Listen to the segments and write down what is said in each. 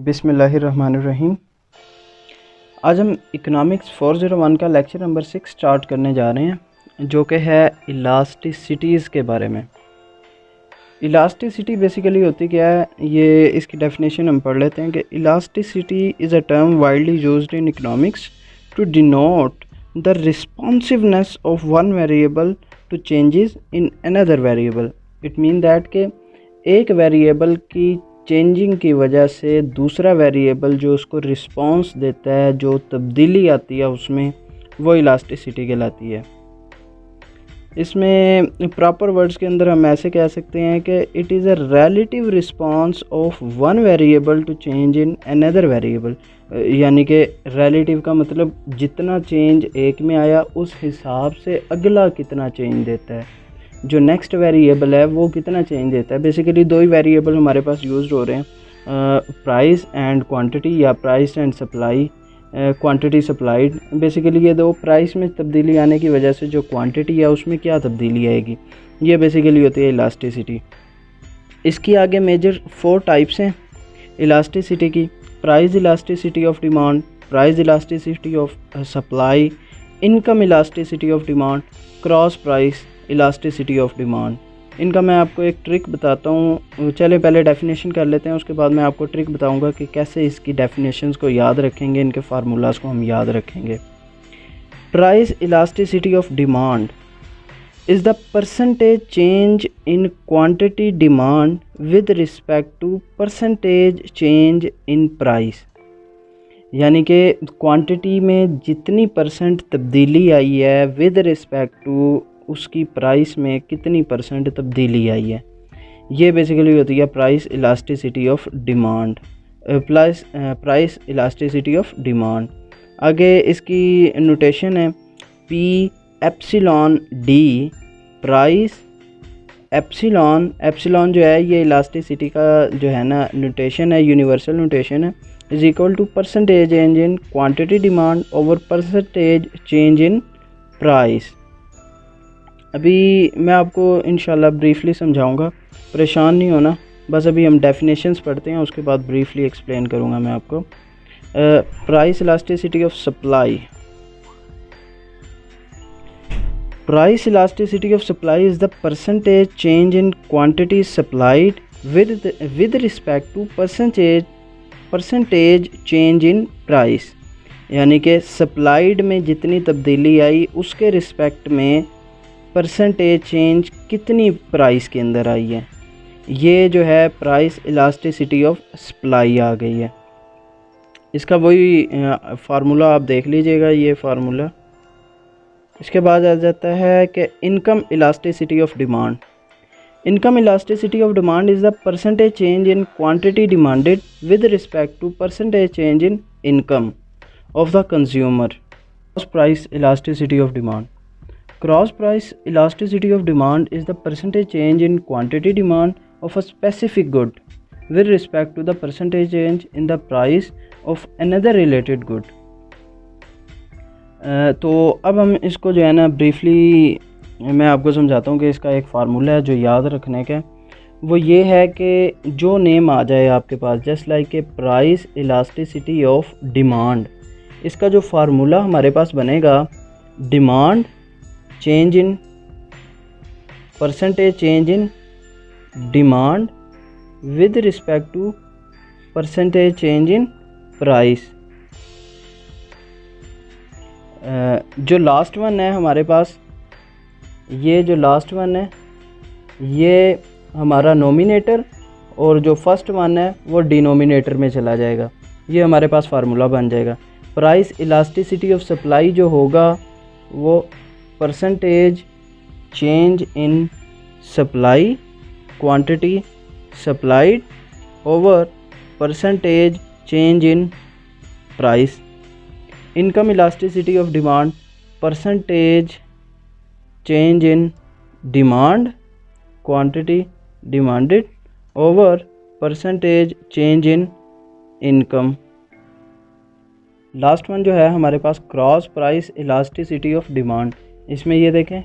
बिस्मिल्लाहिर्रहमानिर्रहीम। आज हम इकनॉमिक्स 401 का लेक्चर नंबर 6 स्टार्ट करने जा रहे हैं, जो कि है इलास्टिसिटीज़ के बारे में। इलास्टिसिटी बेसिकली होती क्या है, ये इसकी डेफिनेशन हम पढ़ लेते हैं कि elasticity is a term widely used in economics to denote the responsiveness of one variable to changes in another variable. It mean that के एक वेरिएबल की चेंजिंग की वजह से दूसरा वेरिएबल जो उसको रिस्पॉन्स देता है, जो तब्दीली आती है उसमें, वो इलास्टिसिटी कहलाती है। इसमें प्रॉपर वर्ड्स के अंदर हम ऐसे कह सकते हैं कि it is a relative response of one variable to change in another variable. यानी कि रिलेटिव का मतलब जितना चेंज एक में आया उस हिसाब से अगला कितना चेंज देता है, जो नेक्स्ट वेरिएबल है वो कितना चेंज देता है। बेसिकली दो ही वेरिएबल हमारे पास यूज़ हो रहे हैं, प्राइस एंड क्वांटिटी या price and supply, quantity supplied. Basically ये दो, प्राइस में तब्दीली आने की वजह से जो क्वांटिटी है उसमें क्या तब्दीली आएगी, ये बेसिकली होती है इलास्टिसिटी। इसकी आगे मेजर 4 टाइप्स हैं इलास्टिसिटी की: price elasticity of demand, price elasticity of supply, income elasticity of demand, cross price elasticity of demand. इनका मैं आपको एक ट्रिक बताता हूँ। चले पहले डेफिनेशन कर लेते हैं, उसके बाद मैं आपको ट्रिक बताऊँगा कि कैसे इसकी डेफिनेशंस को याद रखेंगे, इनके फार्मूलाज को हम याद रखेंगे। Price elasticity of demand is the percentage change in quantity demand with respect to percentage change in price. यानी कि क्वांटिटी में जितनी परसेंट तब्दीली आई है विद रिस्पेक्ट टू उसकी प्राइस में कितनी परसेंट तब्दीली आई है, ये बेसिकली होती है price elasticity of demand, plus price elasticity of demand. आगे इसकी नोटेशन है P epsilon D, price epsilon, epsilon जो है ये इलास्टिसिटी का जो है ना नोटेशन है, यूनिवर्सल नोटेशन है, is equal to percentage change in quantity demand over percentage change in price. अभी मैं आपको इंशाल्लाह ब्रीफली समझाऊंगा, परेशान नहीं होना। बस अभी हम डेफिनेशंस पढ़ते हैं, उसके बाद ब्रीफली एक्सप्लेन करूंगा मैं आपको। Price elasticity of supply. Price elasticity of supply is the percentage change in quantity supplied with respect to percentage change in price. यानी कि सप्लाइड में जितनी तब्दीली आई उसके रिस्पेक्ट में परसेंटेज चेंज कितनी प्राइस के अंदर आई है, ये जो है प्राइस इलास्टिसिटी ऑफ सप्लाई आ गई है। इसका वही फार्मूला आप देख लीजिएगा, ये फार्मूला। इसके बाद आ जाता है कि income elasticity of demand. Income elasticity of demand is the percentage change in quantity demanded with respect to percentage change in income of the consumer. Price elasticity of demand. Cross price elasticity of demand is the percentage change in quantity demand of a specific good with respect to the percentage change in the price of another related good। तो अब हम इसको जो है ना briefly मैं आपको समझाता हूँ कि इसका एक फार्मूला है जो याद रखने का। वो ये है कि जो नेम आ जाए आपके पास, just like a price elasticity of demand, इसका जो फार्मूला हमारे पास बनेगा, demand change in percentage change in demand with respect to percentage change in price. जो लास्ट वन है हमारे पास, ये जो लास्ट वन है ये हमारा नोमिनेटर, और जो फर्स्ट वन है वो डिनोमिनेटर में चला जाएगा। ये हमारे पास फार्मूला बन जाएगा। प्राइस इलास्टिसिटी ऑफ सप्लाई जो होगा वो percentage change in supply, quantity supplied over percentage change in price. Income elasticity of demand, percentage change in demand, quantity demanded over percentage change in income. Last one जो है हमारे पास cross price elasticity of demand. इसमें ये देखें,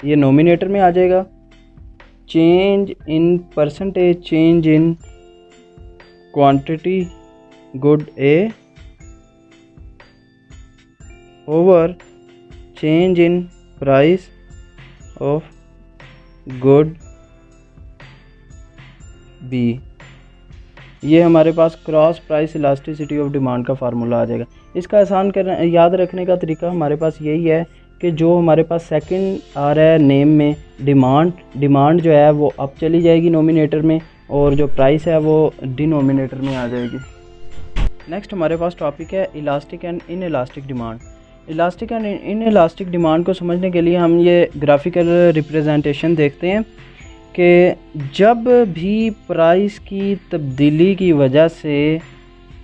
ये numerator में आ जाएगा, change in percentage change in quantity good A over change in price of good B. ये हमारे पास cross price elasticity of demand का फार्मूला आ जाएगा। इसका आसान करना याद रखने का तरीका हमारे पास यही है कि जो हमारे पास सेकंड आ रहा है नेम में डिमांड जो है वो अप चली जाएगी नोमिनेटर में, और जो प्राइस है वो डिनोमिनेटर में आ जाएगी। नेक्स्ट हमारे पास टॉपिक है elastic and in elastic demand. Elastic and in elastic demand को समझने के लिए हम ये ग्राफिकल रिप्रेजेंटेशन देखते हैं कि जब भी प्राइस की तब्दीली की वजह से,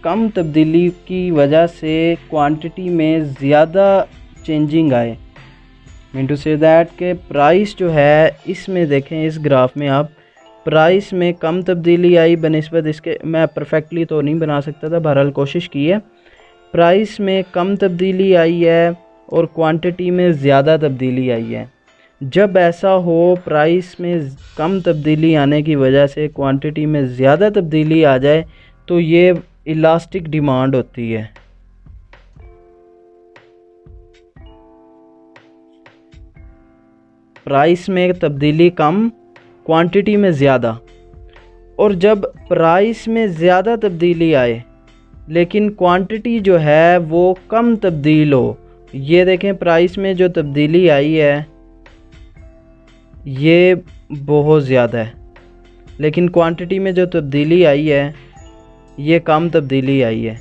कम तब्दीली की वजह से क्वांटिटी में ज़्यादा चेंजिंग आए, मीन टू से दैट के प्राइस जो है, इसमें देखें इस ग्राफ में आप, प्राइस में कम तब्दीली आई बनिस्बत इसके, मैं परफेक्टली तो नहीं बना सकता था, बहरहाल कोशिश की है। प्राइस में कम तब्दीली आई है और क्वांटिटी में ज़्यादा तब्दीली आई है। जब ऐसा हो, प्राइस में कम तब्दीली आने की वजह से क्वांटिटी में ज़्यादा तब्दीली आ जाए, तो ये इलास्टिक डिमांड होती है। प्राइस में तब्दीली कम, क्वांटिटी में ज़्यादा, और जब प्राइस में ज़्यादा तब्दीली आए लेकिन क्वांटिटी जो है वो कम तब्दील हो, ये देखें प्राइस में जो तब्दीली आई है ये बहुत ज़्यादा है, लेकिन क्वांटिटी में जो तब्दीली आई है ये कम तब्दीली आई है,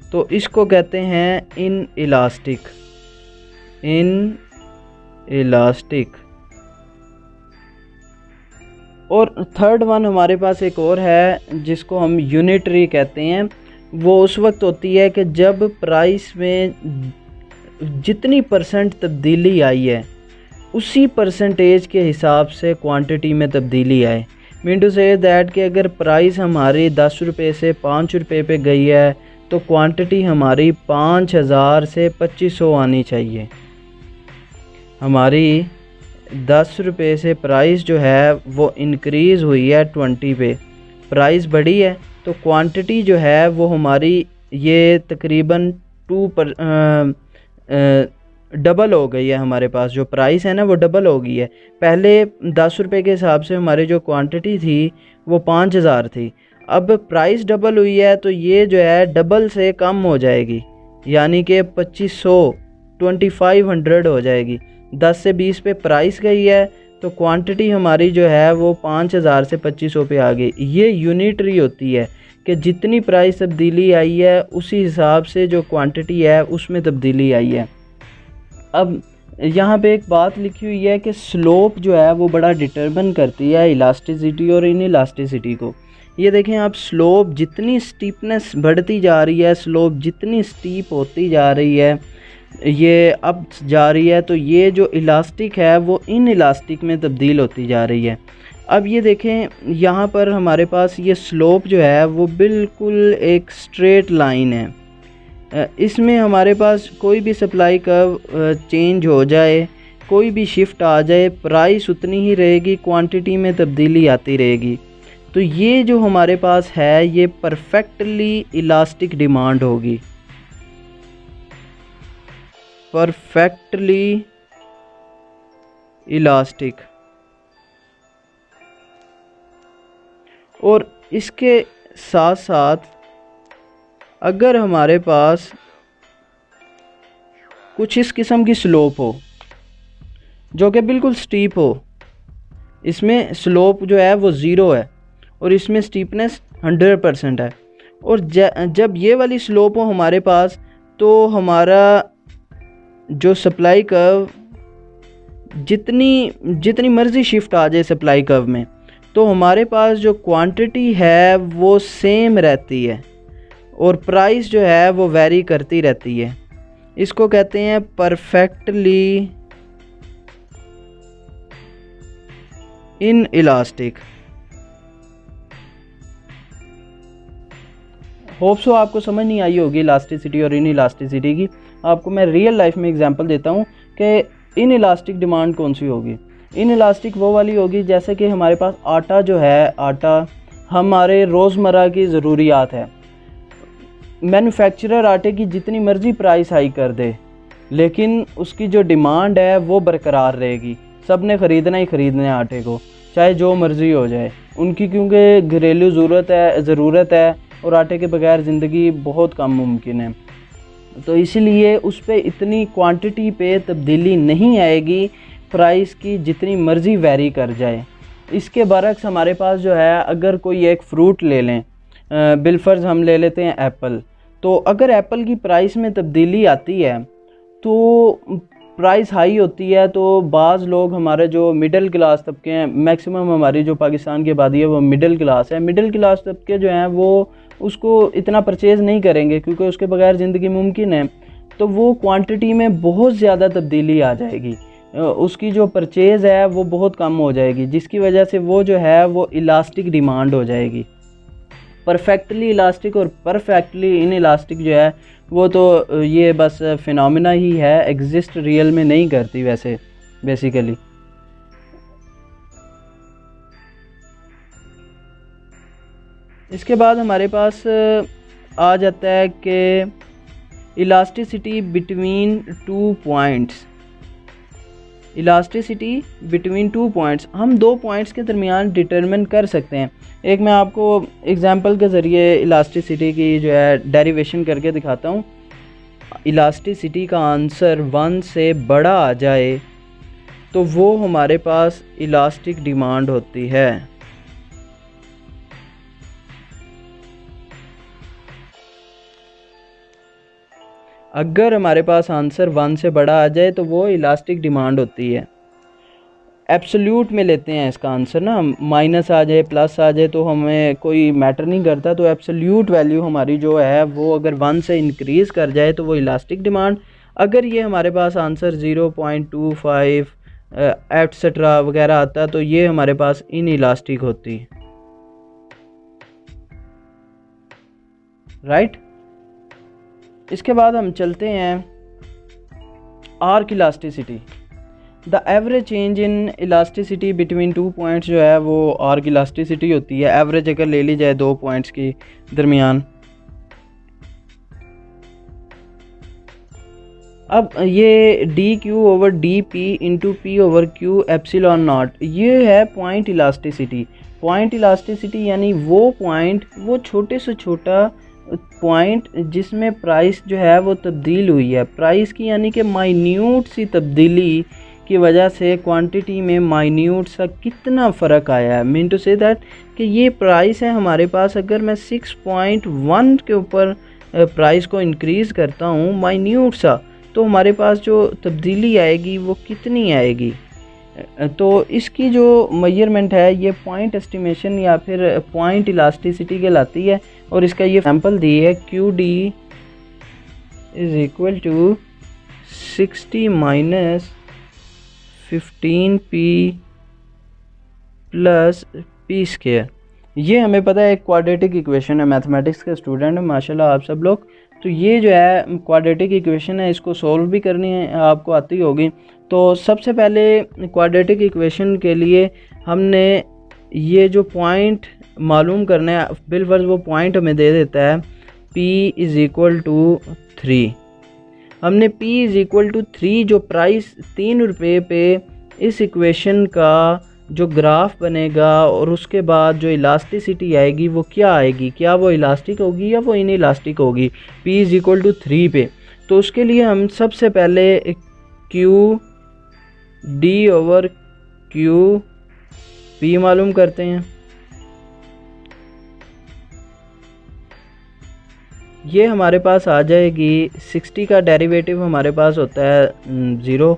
तो इसको कहते हैं इन इलास्टिक। और थर्ड वन हमारे पास एक और है जिसको हम यूनिटरी कहते हैं। वो उस वक्त होती है कि जब प्राइस में जितनी परसेंट तब्दीली आई है उसी परसेंटेज के हिसाब से क्वांटिटी में तब्दीली आए। मीन टू से दैट कि अगर प्राइस हमारी 10 रुपये से 5 रुपये पे गई है तो क्वांटिटी हमारी 5000 से 2500 आनी चाहिए। हमारी 10 रुपये से प्राइस जो है वो इंक्रीज़ हुई है 20 पे, प्राइस बढ़ी है तो क्वांटिटी जो है वो हमारी ये तकरीबन डबल हो गई है। हमारे पास जो प्राइस है ना वो डबल हो गई है। पहले 10 रुपये के हिसाब से हमारी जो क्वांटिटी थी वो 5000 थी, अब प्राइस डबल हुई है तो ये जो है डबल से कम हो जाएगी, यानी कि 2500 हो जाएगी। 10 से 20 पे प्राइस गई है तो क्वांटिटी हमारी जो है वो 5000 से 2500 पे आ गई। ये यूनिटरी होती है कि जितनी प्राइस तब्दीली आई है उसी हिसाब से जो क्वांटिटी है उसमें तब्दीली आई है। अब यहाँ पे एक बात लिखी हुई है कि स्लोप जो है वो बड़ा डिटरमिन करती है इलास्टिसिटी और इन इलास्टिसिटी को। ये देखें आप, स्लोप जितनी स्टीपनेस बढ़ती जा रही है, स्लोप जितनी स्टीप होती जा रही है, ये अप जा रही है, तो ये जो इलास्टिक है वो इन इलास्टिक में तब्दील होती जा रही है। अब ये देखें यहाँ पर हमारे पास ये स्लोप जो है वो बिल्कुल एक स्ट्रेट लाइन है। इसमें हमारे पास कोई भी सप्लाई कर्व चेंज हो जाए, कोई भी शिफ्ट आ जाए, प्राइस उतनी ही रहेगी, क्वांटिटी में तब्दीली आती रहेगी। तो ये जो हमारे पास है ये परफेक्टली इलास्टिक डिमांड होगी, परफेक्टली इलास्टिक। और इसके साथ साथ अगर हमारे पास कुछ इस किस्म की स्लोप हो जो कि बिल्कुल स्टीप हो, इसमें स्लोप जो है वो 0 है और इसमें स्टीपनेस 100% है, और जब ये वाली स्लोप हो हमारे पास, तो हमारा जो सप्लाई कर्व जितनी मर्ज़ी शिफ्ट आ जाए सप्लाई कर्व में, तो हमारे पास जो क्वांटिटी है वो सेम रहती है और प्राइस जो है वो वेरी करती रहती है। इसको कहते हैं perfectly in elastic. Hope so आपको समझ नहीं आई होगी इलास्टिसिटी और इन इलास्टिसिटी की। आपको मैं रियल लाइफ में एग्जांपल देता हूँ कि इन इलास्टिक डिमांड कौन सी होगी। इन इलास्टिक वो वाली होगी जैसे कि हमारे पास आटा जो है, आटा हमारे रोज़मर्रा की ज़रूरियात है, मैन्युफैक्चरर आटे की जितनी मर्ज़ी प्राइस हाई कर दे, लेकिन उसकी जो डिमांड है वो बरकरार रहेगी। सब ने ख़रीदना ही ख़रीदना है आटे को, चाहे जो मर्ज़ी हो जाए उनकी, क्योंकि घरेलू ज़रूरत है और आटे के बगैर ज़िंदगी बहुत कम मुमकिन है। तो इसीलिए उस पर इतनी क्वांटिटी पे तब्दीली नहीं आएगी, प्राइस की जितनी मर्ज़ी वैरी कर जाए। इसके बरक्स हमारे पास जो है, अगर कोई एक फ़्रूट ले लें, बिलफर्ज हम ले लेते हैं एप्पल, तो अगर एप्पल की प्राइस में तब्दीली आती है तो प्राइस हाई होती है, तो बाज़ लोग हमारे जो मिडिल क्लास तबके हैं, मैक्सिमम हमारी जो पाकिस्तान की आबादी है वो मिडिल क्लास है, मिडिल क्लास तबके जो हैं वो उसको इतना परचेज़ नहीं करेंगे क्योंकि उसके बगैर ज़िंदगी मुमकिन है। तो वो क्वांटिटी में बहुत ज़्यादा तब्दीली आ जाएगी, उसकी जो परचेज़ है वो बहुत कम हो जाएगी, जिसकी वजह से वो जो है वो इलास्टिक डिमांड हो जाएगी। परफेक्टली इलास्टिक और परफेक्टली इन इलास्टिक जो है वो तो ये बस फिनोमिना ही है, एग्जिस्ट रियल में नहीं करती वैसे बेसिकली। इसके बाद हमारे पास आ जाता है कि elasticity between 2 points. Elasticity between 2 points हम 2 पॉइंट्स के दरमियान डिटरमिन कर सकते हैं। एक मैं आपको एग्जांपल के ज़रिए इलास्टिसिटी की जो है डेरिवेशन करके दिखाता हूँ। इलास्टिसिटी का आंसर 1 से बड़ा आ जाए तो वो हमारे पास इलास्टिक डिमांड होती है। अगर हमारे पास आंसर 1 से बड़ा आ जाए तो वो इलास्टिक डिमांड होती है। एब्सोल्यूट में लेते हैं इसका आंसर ना, माइनस आ जाए प्लस आ जाए तो हमें कोई मैटर नहीं करता। तो एब्सोल्यूट वैल्यू हमारी जो है वो अगर 1 से इंक्रीज़ कर जाए तो वो इलास्टिक डिमांड। अगर ये हमारे पास आंसर 0.25 एटसेट्रा वगैरह आता तो ये हमारे पास इन इलास्टिक होती, राइट। इसके बाद हम चलते हैं arc elasticity. The average change in elasticity between 2 points जो है वो आर्क इलास्टिसिटी होती है। एवरेज अगर ले ली जाए 2 पॉइंट्स के दरमियान। अब ये D Q over D P into P over Q epsilon not, ये है पॉइंट इलास्टिसिटी। पॉइंट इलास्टिसिटी यानी वो पॉइंट, वो छोटे से छोटा पॉइंट जिसमें प्राइस जो है वो तब्दील हुई है। प्राइस की यानी कि माइन्यूट सी तब्दीली की वजह से क्वांटिटी में माइन्यूट सा कितना फ़र्क आया है। मीन टू से दैट कि ये प्राइस है हमारे पास, अगर मैं 6.1 के ऊपर प्राइस को इंक्रीज़ करता हूँ माइन्यूट सा, तो हमारे पास जो तब्दीली आएगी वो कितनी आएगी। तो इसकी जो मेजरमेंट है ये पॉइंट एस्टिमेशन या फिर पॉइंट इलास्टिसिटी कहलाती है। और इसका ये सैंपल दी है Q D is equal to 60 minus 15p plus P square. ये हमें पता है एक क्वाड्रेटिक इक्वेशन है, मैथमेटिक्स के स्टूडेंट है माशाल्लाह आप सब लोग। तो ये जो है क्वाड्रेटिक इक्वेशन है, इसको सॉल्व भी करनी है, आपको आती होगी। तो सबसे पहले क्वाड्रेटिक इक्वेशन के लिए हमने ये जो पॉइंट मालूम करना है, बिलफर्ज वो पॉइंट हमें दे देता है p इज़ इक्वल टू 3। हमने p इज़ इक्वल टू 3 जो प्राइस 3 रुपये पे इस इक्वेशन का जो ग्राफ बनेगा और उसके बाद जो इलास्टिसिटी आएगी वो क्या आएगी, क्या वो इलास्टिक होगी या वो इन इलास्टिक होगी p इज़ इक्वल टू 3 पे। तो उसके लिए हम सबसे पहले q d over q p मालूम करते हैं। ये हमारे पास आ जाएगी 60 का डेरिवेटिव हमारे पास होता है 0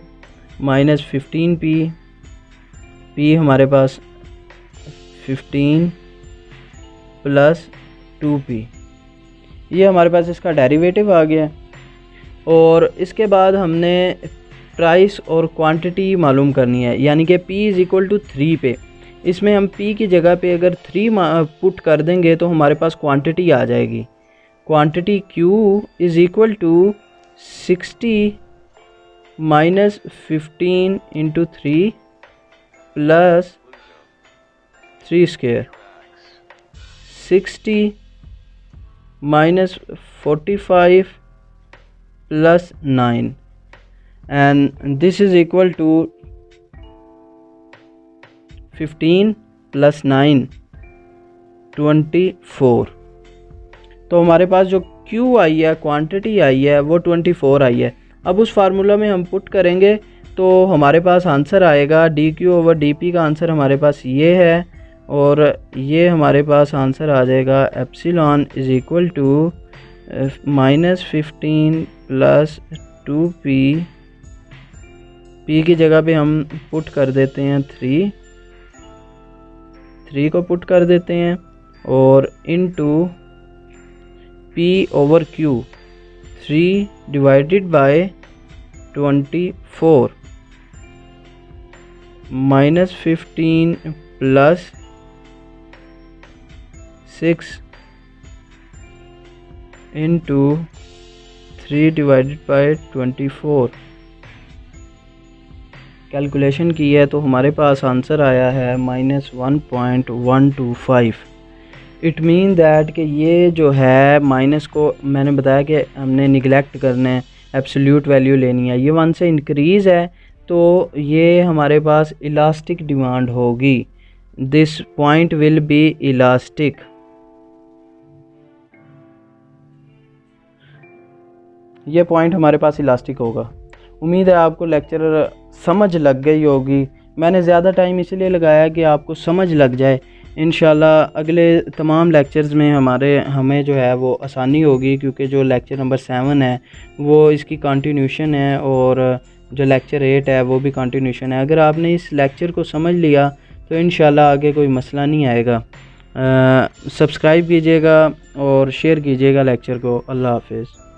माइनस 15p, p हमारे पास 15 प्लस 2p, ये हमारे पास इसका डेरिवेटिव आ गया। और इसके बाद हमने प्राइस और क्वांटिटी मालूम करनी है, यानी कि p इज़ इक्वल टू 3 पे। इसमें हम p की जगह पे अगर 3 पुट कर देंगे तो हमारे पास क्वांटिटी आ जाएगी। Quantity q is equal to 60 minus 15 into 3 plus 3 square. 60 -45 + 9 and this is equal to 15 + 9 24। तो हमारे पास जो Q आई है, क्वांटिटी आई है, वो 24 आई है। अब उस फार्मूला में हम पुट करेंगे तो हमारे पास आंसर आएगा dQ/dP का आंसर हमारे पास ये है और ये हमारे पास आंसर आ जाएगा epsilon is equal to -15 + 2P। P की जगह पे हम पुट कर देते हैं 3 को पुट कर देते हैं और इनटू P/Q 3 / 24 -15 + 6 इंटू 3 / 24। कैलकुलेशन की है तो हमारे पास आंसर आया है -1.125। इट मीन दैट कि ये जो है माइनस को मैंने बताया कि हमने निगलेक्ट करना है, एब्सोल्यूट वैल्यू लेनी है। ये 1 से इंक्रीज़ है तो ये हमारे पास इलास्टिक डिमांड होगी। This point will be elastic. ये पॉइंट हमारे पास इलास्टिक होगा। उम्मीद है आपको लेक्चर समझ लग गई होगी। मैंने ज़्यादा टाइम इसलिए लगाया कि आपको समझ लग जाए। इंशाल्लाह अगले तमाम लेक्चर्स में हमें जो है वो आसानी होगी, क्योंकि जो लेक्चर नंबर 7 है वो इसकी कंटिन्यूशन है और जो लेक्चर 8 है वो भी कंटिन्यूशन है। अगर आपने इस लेक्चर को समझ लिया तो इंशाल्लाह आगे कोई मसला नहीं आएगा। सब्सक्राइब कीजिएगा और शेयर कीजिएगा लेक्चर को। अल्लाह हाफिज़।